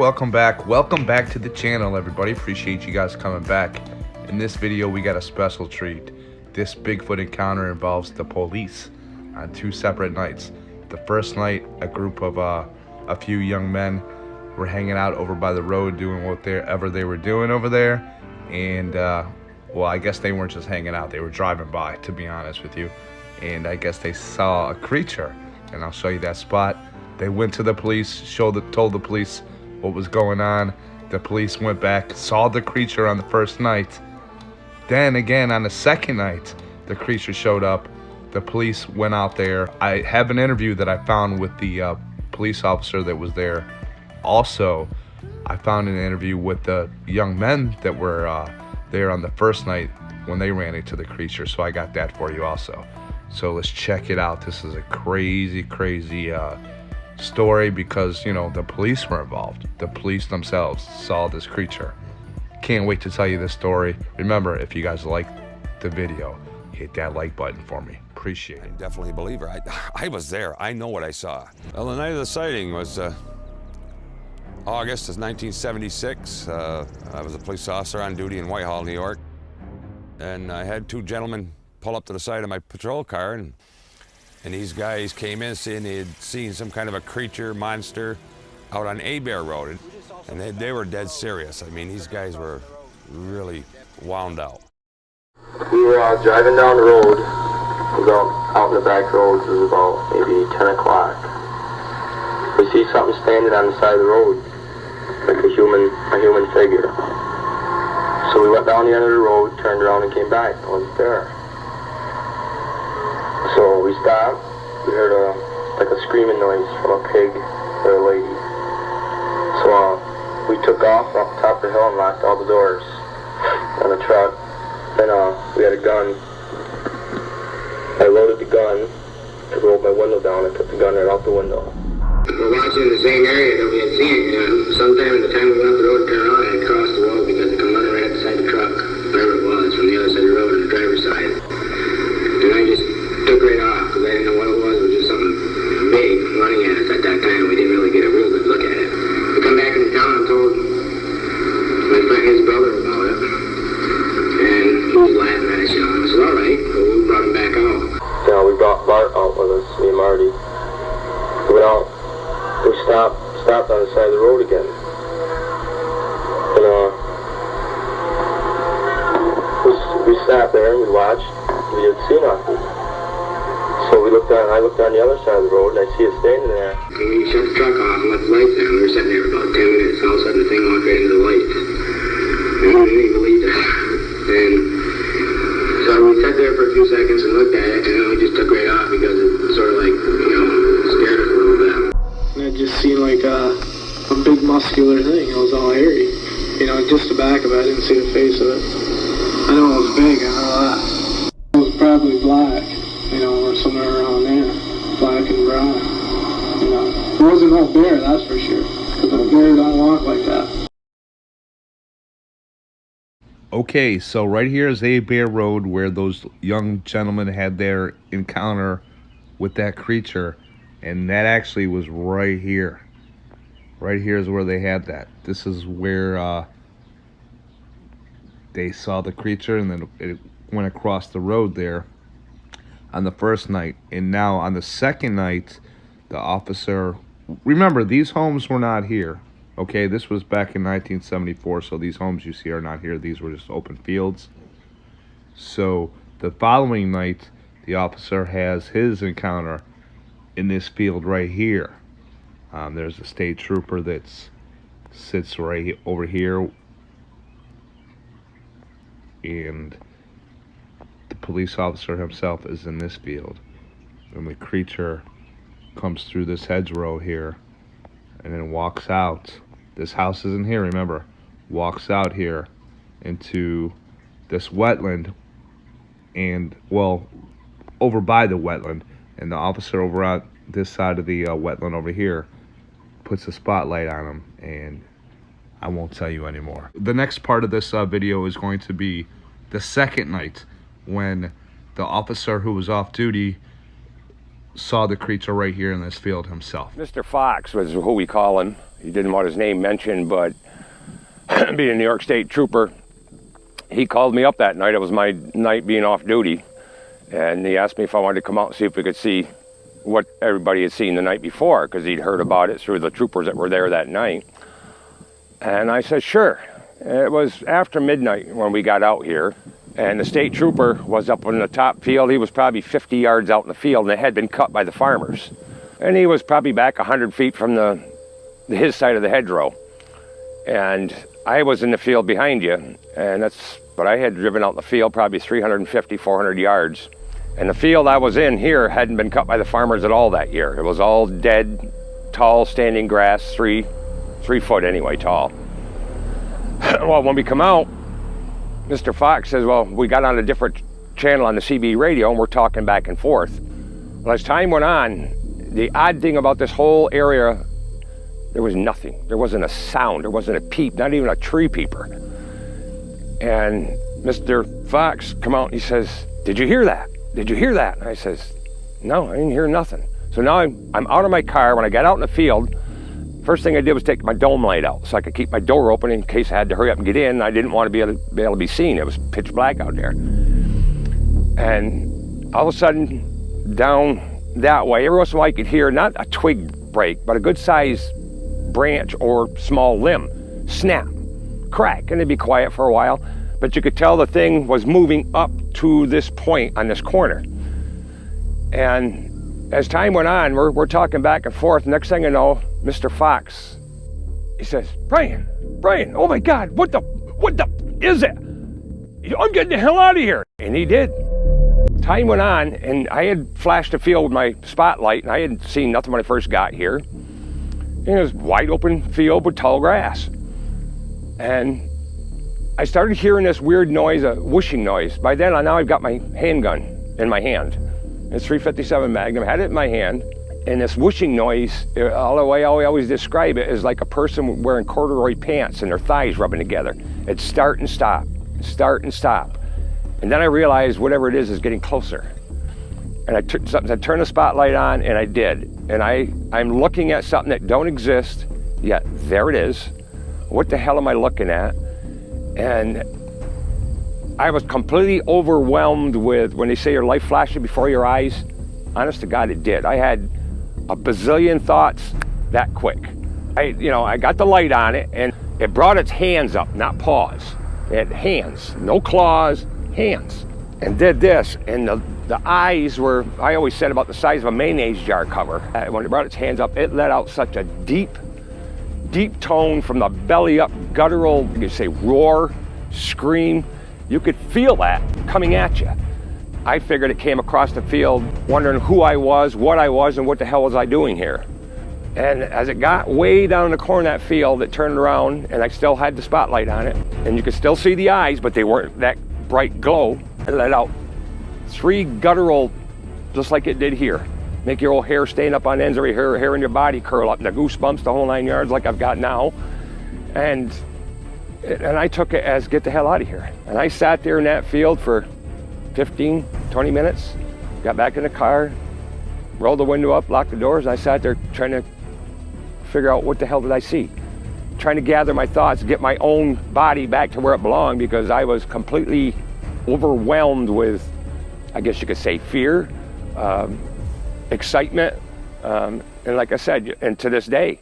welcome back to the channel, everybody. Appreciate you guys coming back. In this video we got a special treat. This Bigfoot encounter involves the police on two separate nights. The first night, a group of a few young men were hanging out over by the road doing whatever they were doing over there, and well, I guess they weren't just hanging out, they were driving by, to be honest with you, and I guess they saw a creature, and I'll show you that spot. They went to the police, told the police what was going on. The police went back, saw the creature on the first night. Then again, on the second night, the creature showed up. The police went out there. I have an interview that I found with the police officer that was there. Also, I found an interview with the young men that were there on the first night when they ran into the creature. So I got that for you also. So let's check it out. This is a crazy story because, you know, the police were involved. The police themselves saw this creature. Can't wait to tell you this story. Remember, if you guys like the video, hit that like button for me. Appreciate it. I'm definitely a believer. I was there. I know what I saw. Well, the night of the sighting was August of 1976. I was a police officer on duty in Whitehall, New York. And I had two gentlemen pull up to the side of my patrol car, and these guys came in saying they had seen some kind of a creature, monster, out on Abair Road. And they were dead serious. I mean, these guys were really wound out. We were driving down the road. We were out in the back roads. It was about maybe 10 o'clock. We see something standing on the side of the road, like a human figure. So we went down the end of the road, turned around and came back. It wasn't there. So we stopped. We heard like a screaming noise from a pig or a lady. So we took off up top of the hill and locked all the doors on the truck. Then we had a gun. I loaded the gun, I rolled my window down, and put the gun right out the window. We're watching the same area that we had seen. Sometime in the time we went up the road, turned around, and crossed the road because they come running right up the side of the truck, wherever it was, from the other side of the road on the driver's side. And I just took right off because I didn't know what it was. It was just something big running at us at that time. We didn't really get a real good look at it. We come back into town and told my friend, his brother, about it. And he was laughing at us, you know. I said, all right. So we brought him back out. You know, we brought Bart out with us, me and Marty. We went out. We stopped on the side of the road again. And we sat there and we watched. We didn't see nothing. So I looked on the other side of the road and I see it standing there. And we shut the truck off and left the lights down. We were sitting there for about 10 minutes. All of a sudden the thing walked right into the lights. And we didn't even believe that. And so we sat there for a few seconds and looked at it, and then we just took right off because it sort of like, you know, scared us a little bit. And it just seemed like a big muscular thing. It was all hairy. You know, just the back of it. I didn't see the face of it. I know it was big, I know that. It was probably black, you know, or somewhere around there. Black and brown. You know, it wasn't no bear, that's for sure. Because a bear don't walk like that. Okay, so right here is Abair Road where those young gentlemen had their encounter with that creature, and that actually was right here. Right here is where they had that. This is where they saw the creature, and then it went across the road there on the first night. And now on the second night, the officer, remember, these homes were not here. Okay, this was back in 1974, so these homes you see are not here. These were just open fields. So the following night, the officer has his encounter in this field right here. There's a state trooper that sits right over here, and the police officer himself is in this field. And the creature comes through this hedgerow here and then walks out. This house isn't here, remember. Walks out here into this wetland, and, well, over by the wetland. And the officer over on this side of the wetland over here puts a spotlight on him, and I won't tell you anymore. The next part of this video is going to be the second night when the officer who was off duty saw the creature right here in this field himself. Mr. Fox was who we call him. He didn't want his name mentioned, but being a New York State trooper, he called me up that night. It was my night being off duty. And he asked me if I wanted to come out and see if we could see what everybody had seen the night before, because he'd heard about it through the troopers that were there that night. And I said, sure. It was after midnight when we got out here, and the state trooper was up in the top field. He was probably 50 yards out in the field, and it had been cut by the farmers. And he was probably back 100 feet from his side of the hedgerow. And I was in the field behind you, but I had driven out in the field probably 350, 400 yards. And the field I was in here hadn't been cut by the farmers at all that year. It was all dead, tall, standing grass, 3 foot anyway, tall. Well, when we come out, Mr. Fox says, well, we got on a different channel on the CB radio and we're talking back and forth. Well, as time went on, the odd thing about this whole area, there was nothing. There wasn't a sound, there wasn't a peep, not even a tree peeper. And Mr. Fox come out and he says, did you hear that? Did you hear that? And I says, no, I didn't hear nothing. So now I'm out of my car. When I got out in the field, first thing I did was take my dome light out so I could keep my door open in case I had to hurry up and get in. I didn't want to be able to be seen. It was pitch black out there. And all of a sudden, down that way, every once in a while I could hear not a twig break, but a good sized branch or small limb snap, crack, and it'd be quiet for a while. But you could tell the thing was moving up to this point on this corner. And as time went on, we're talking back and forth. Next thing I know, Mr. Fox, he says, Brian, oh my God, what the is it? I'm getting the hell out of here. And he did. Time went on, and I had flashed the field with my spotlight, and I hadn't seen nothing when I first got here. And it was wide open field with tall grass. And I started hearing this weird noise, a whooshing noise. By then, now I've got my handgun in my hand. It's .357 Magnum, had it in my hand. And this whooshing noise, all the way I always describe it is like a person wearing corduroy pants and their thighs rubbing together. It's start and stop, start and stop. And then I realized whatever it is getting closer. And I turned the spotlight on, and I did. And I'm looking at something that don't exist, yet there it is. What the hell am I looking at? And I was completely overwhelmed with, when they say your life flashing before your eyes, honest to God, it did. I had a bazillion thoughts that quick. I got the light on it, and it brought its hands up, not paws. It had hands, no claws, hands, and did this. And the eyes were, I always said, about the size of a mayonnaise jar cover. When it brought its hands up, it let out such a deep tone from the belly up, guttural, you could say roar, scream. You could feel that coming at you. I figured it came across the field wondering who I was, what I was, and what the hell was I doing here. And as it got way down in the corner of that field, it turned around, and I still had the spotlight on it. And you could still see the eyes, but they weren't that bright glow. It let out 3 guttural, just like it did here. Make your old hair stand up on ends, or your hair in your body curl up, and the goosebumps, the whole 9 yards like I've got now. And I took it as, get the hell out of here. And I sat there in that field for 15, 20 minutes, got back in the car, rolled the window up, locked the doors, and I sat there trying to figure out what the hell did I see. Trying to gather my thoughts, get my own body back to where it belonged, because I was completely overwhelmed with, I guess you could say, fear, excitement, and like I said, and to this day,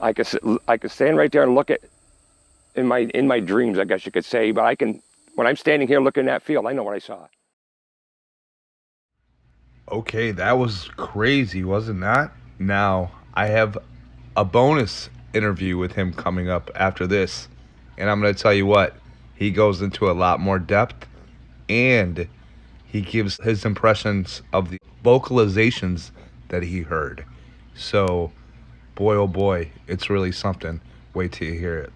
I could stand right there and look at, in my dreams, I guess you could say, but when I'm standing here looking at that field, I know what I saw. Okay, that was crazy, wasn't that? Now, I have a bonus interview with him coming up after this, and I'm going to tell you what, he goes into a lot more depth, and he gives his impressions of the vocalizations that he heard. So, boy, oh boy, it's really something. Wait till you hear it.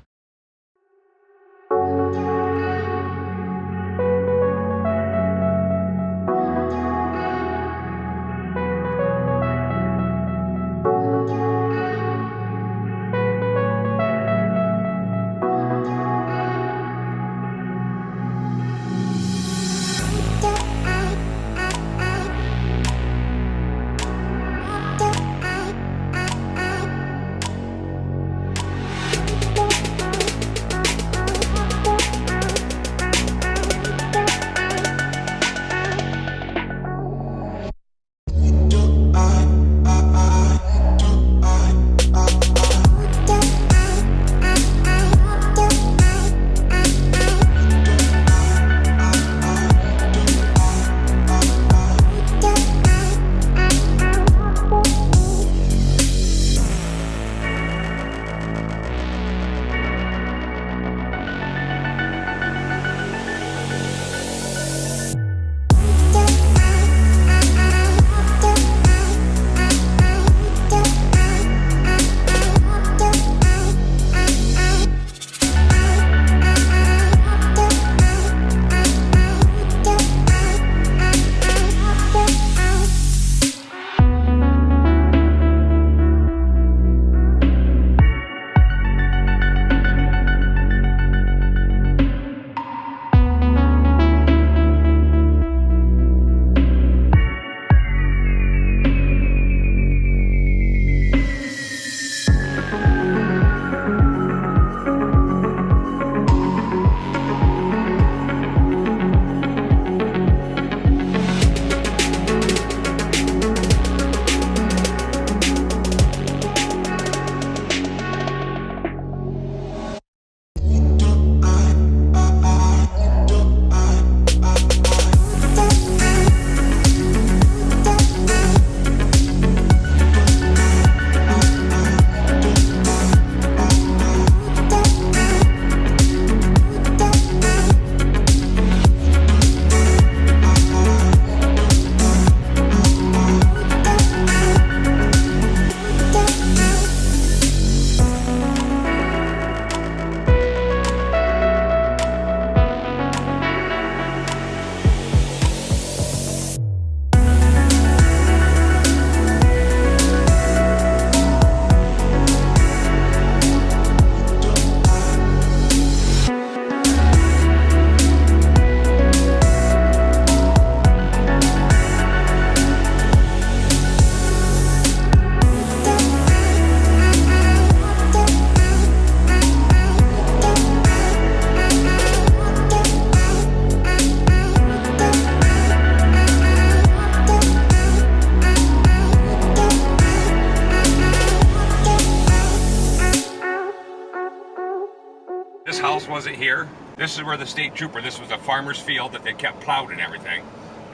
this house wasn't here. This is where the state trooper, this was a farmer's field that they kept plowed and everything.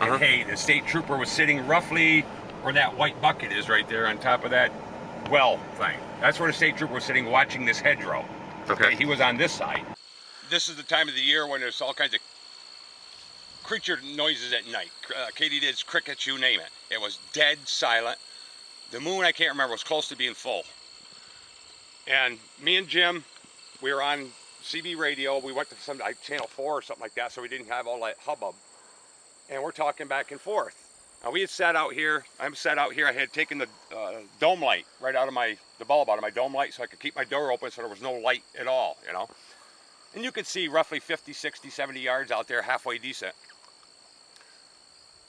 And hey, the state trooper was sitting roughly where that white bucket is right there on top of that well thing. That's where the state trooper was sitting watching this hedgerow. Okay. He was on this side. This is the time of the year when there's all kinds of creature noises at night. Katydids, crickets, you name it. It was dead silent. The moon, I can't remember, was close to being full. And me and Jim, we were on CB radio. We went to some like channel 4 or something like that, so we didn't have all that hubbub. And we're talking back and forth. Now we had sat out here. I'm sat out here. I had taken the dome light right out of the bulb out of my dome light, so I could keep my door open, so there was no light at all, you know. And you could see roughly 50, 60, 70 yards out there, halfway decent.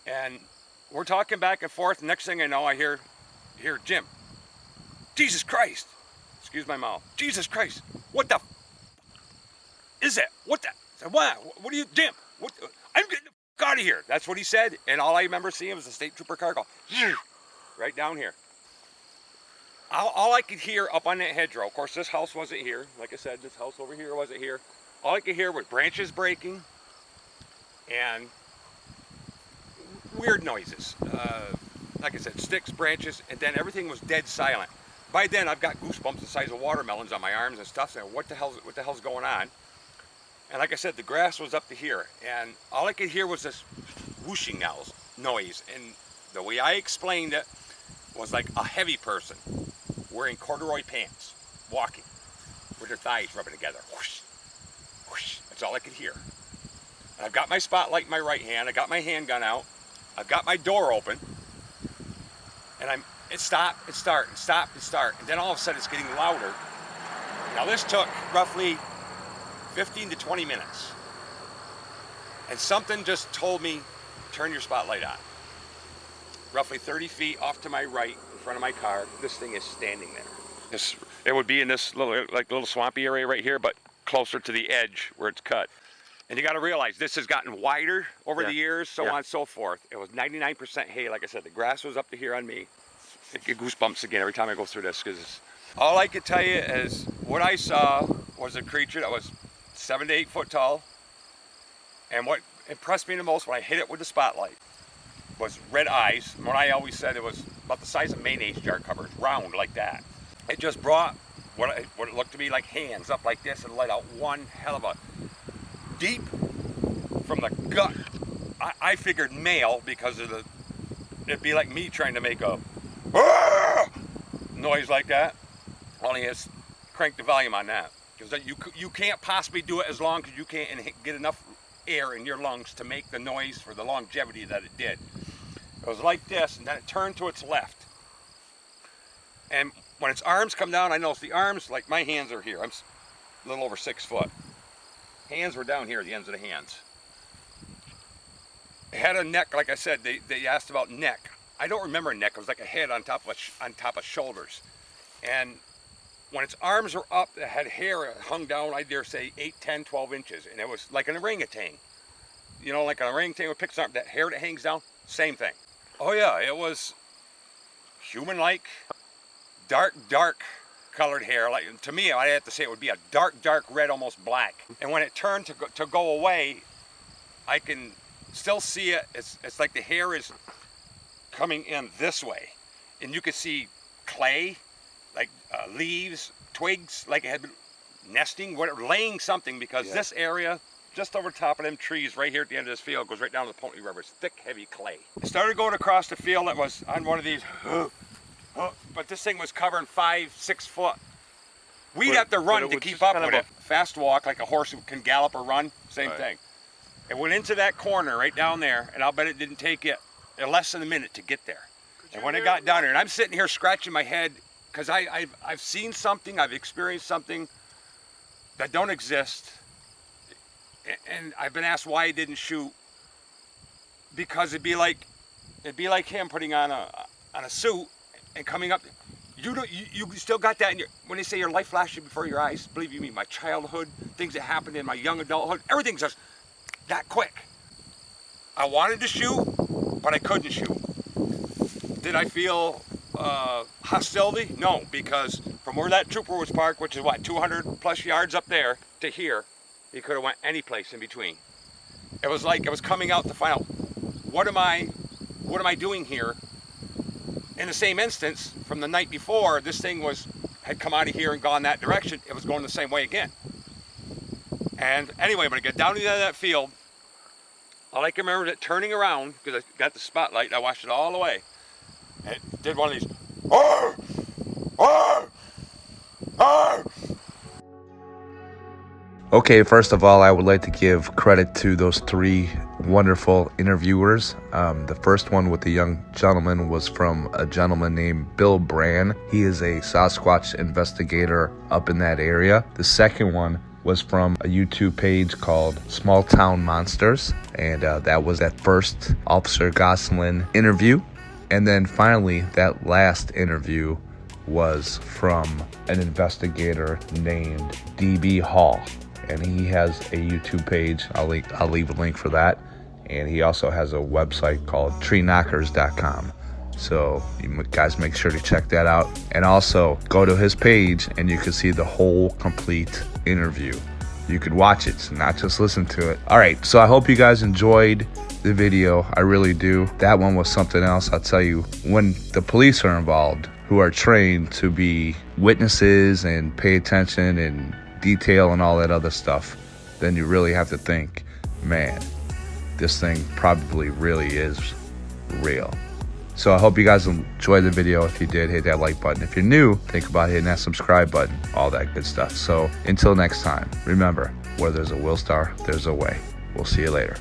And we're talking back and forth. Next thing I know, I hear Jim. Jesus Christ! Excuse my mouth. Jesus Christ! What the is that? What the? I said, what are you, Jim? What? I'm getting the out of here. That's what he said. And all I remember seeing was the state trooper car go right down here. All I could hear up on that hedgerow, of course this house wasn't here. Like I said, this house over here wasn't here. All I could hear was branches breaking and weird noises. Like I said, sticks, branches, and then everything was dead silent. By then I've got goosebumps the size of watermelons on my arms and stuff, saying what the hell's going on? And like I said, the grass was up to here, and all I could hear was this whooshing noise. And the way I explained it was like a heavy person wearing corduroy pants, walking with their thighs rubbing together. Whoosh, whoosh. That's all I could hear. And I've got my spotlight in my right hand. I got my handgun out. I've got my door open. And it stopped, it start, it stopped, it start. And then all of a sudden it's getting louder. Now this took roughly 15 to 20 minutes. And something just told me, turn your spotlight on. Roughly 30 feet off to my right, in front of my car, this thing is standing there. It would be in this little swampy area right here, but closer to the edge where it's cut. And you got to realize this has gotten wider over the years, so on and so forth. It was 99% hay, like I said. The grass was up to here on me. I get goosebumps again every time I go through this, because all I could tell you is what I saw was a creature that was 7 to 8 foot tall. And what impressed me the most when I hit it with the spotlight was red eyes. What I always said, it was about the size of mayonnaise jar covers, round like that. It just brought what it looked to me like hands up like this and let out one hell of a deep from the gut. I figured male because of it'd be like me trying to make a noise like that. Only it's crank the volume on that, because you can't possibly do it as long as you can't get enough air in your lungs to make the noise for the longevity that it did. It was like this, and then it turned to its left. And when its arms come down, I noticed the arms, like my hands are here. I'm a little over 6 foot. Hands were down here at the ends of the hands. It had a neck, like I said, they asked about neck. I don't remember a neck. It was like a head on top of shoulders. And when its arms were up, it had hair hung down, I dare say 8, 10, 12 inches. And it was like an orangutan. You know, like an orangutan with picks up that hair that hangs down, same thing. Oh yeah, it was human-like, dark colored hair. Like, to me, I have to say it would be a dark red, almost black. And when it turned to go away, I can still see it. It's like the hair is coming in this way, and you could see clay, like leaves, twigs, like it had been nesting, laying something, because this area just over top of them trees right here at the end of this field goes right down to the Ponty River. It's thick, heavy clay. I started going across the field. That was on one of these, but this thing was covering 5, 6 foot. We'd have to run to keep up with it. Fast walk, like a horse who can gallop or run, same thing. It went into that corner right down there, and I'll bet it didn't take it less than a minute to get there. And when it got down there, and I'm sitting here scratching my head, because I've seen something, I've experienced something that don't exist, and I've been asked why I didn't shoot, because it'd be like him putting on a suit and coming up. You still got that in your, when they say your life flashing before your eyes, believe you me, my childhood, things that happened in my young adulthood, everything's just that quick. I wanted to shoot, but I couldn't shoot. Did I feel hostility? No, because from where that trooper was parked, which is what, 200 plus yards up there, to here, he could have went any place in between. It was like it was coming out to find out, what am I doing here? In the same instance, from the night before, this thing had come out of here and gone that direction. It was going the same way again. And anyway, when I get down to the end of that field, all I can remember is it turning around, because I got the spotlight, and I watched it all the way. And it did one of these, "Arr! Arr! Arr!" Okay, first of all, I would like to give credit to those 3 wonderful interviewers. The first one with the young gentleman was from a gentleman named Bill Brann. He is a Sasquatch investigator up in that area. The second one was from a YouTube page called Small Town Monsters, and that was that first Officer Gosselin interview. And then finally, that last interview was from an investigator named DB Hall. And he has a YouTube page. I'll leave a link for that. And he also has a website called treeknockers.com. So you guys make sure to check that out. And also go to his page and you can see the whole complete interview. You could watch it, not just listen to it. All right, so I hope you guys enjoyed the video. I really do. That one was something else. I'll tell you, when the police are involved, who are trained to be witnesses and pay attention and detail and all that other stuff, then you really have to think, man, this thing probably really is real. So I hope you guys enjoyed the video. If you did, hit that like button. If you're new, think about hitting that subscribe button, all that good stuff. So until next time, remember, where there's a Willstar, there's a way. We'll see you later.